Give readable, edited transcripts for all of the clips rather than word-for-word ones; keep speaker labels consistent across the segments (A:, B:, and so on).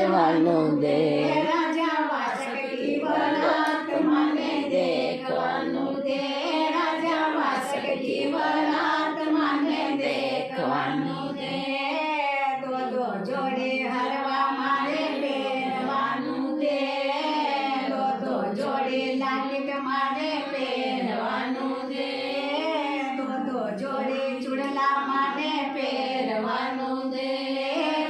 A: નાચવાનું દે
B: રાજા વાસક કી વરાત મને દેખવાનું દે રાજા વાસક કી વરાત મને દેખવાનું દે દો જોડે હરવા મારે પહેરવાનું દે દો જોડે લાગીટ મારે પહેરવાનું દે દો જોડે ચૂડલા મારે પહેરવાનું દે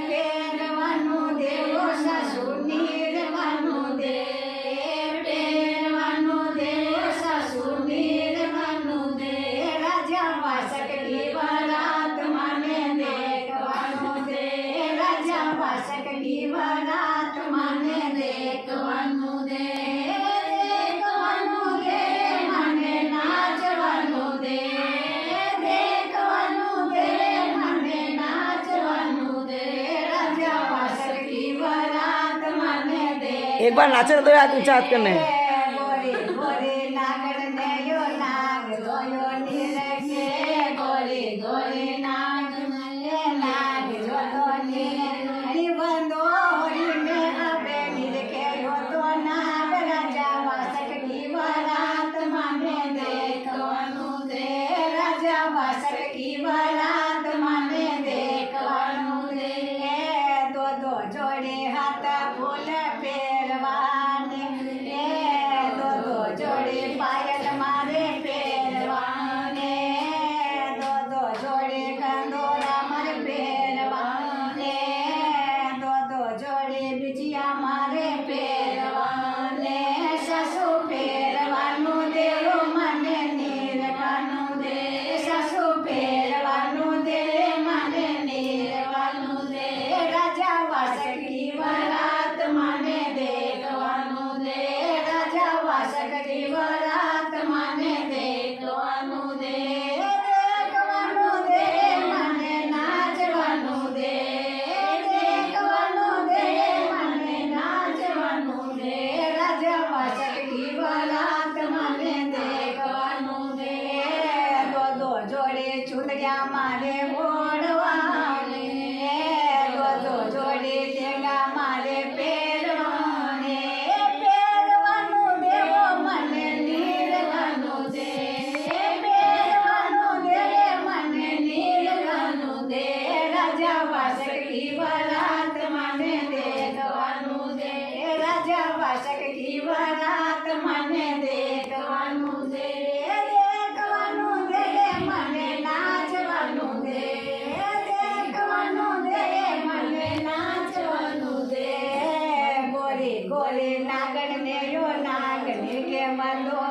B: પહેરવાનું દે ઓ સાસુ નીરવાનું દે પહેરવાનું દે ઓ સાસુ નીરવાનું દે રાજા વાસક કી વરાત મને દેખવાનું દે રાજા વાસક કી વરાત મને દેખવાનું દે દેખવાનું દે મને નાચવાનું દે દેખવાનું દે મને નાચવાનું દે રાજા વાસક કી વરાત મને દે
A: एक बार नाचने दो यार ऊंचा हाथ करने
B: गोरे गोरे नागड़ ने यो नाग जोयो निरखे गोरे गोरे नाग ने नाग जोयो निरखे बंदो हरि में अबे निरखे यो तो नाग राजा वासक की वरात माने देखवानु दे राजा वासक की वरात माने देखवानु दे दो दो जोड़े हाथ फूल પહેરવાને દો જોડે પાયલ મારે પહેરવાને દો જોડે કંદોરા મારે પહેરવાને દો જોડે બીજિયા મારે પહેરવાને સાસુ પહેરવાનું દે મને નીરવાનું દે સાસુ પહેરવાનું દે મને નીરવાનું દે રાજા વાસક કી વરાત મને દેખવાનું દે રાજા વાસક કી વરાત મને દેખવાનું દે દેખવાનું દે મને નાચવાનું દે દેખવાનું દે મને નાચવાનું દે રાજા વાસક કી વરાત મને દેખવાનું દે દો જોડે ચૂંદડિયા મારે ઓળવાને દો જોડે લેંગા મારે પહેરવાને પહેરવાનું દેવો મને નીરવાનું દે પહેરવાનું દે મને નીરવાનું દે રાજા વાસક કી વરાત મને દેખવાનું દે રાજા વાસક કી વરાત મને દેખવાનું દે દેખવાનું દે મને નાચવાનું દે દેખવાનું દે મને નાચવાનું દે ગોરે ગોરે નાગણ ને યો નાગને કે બંધો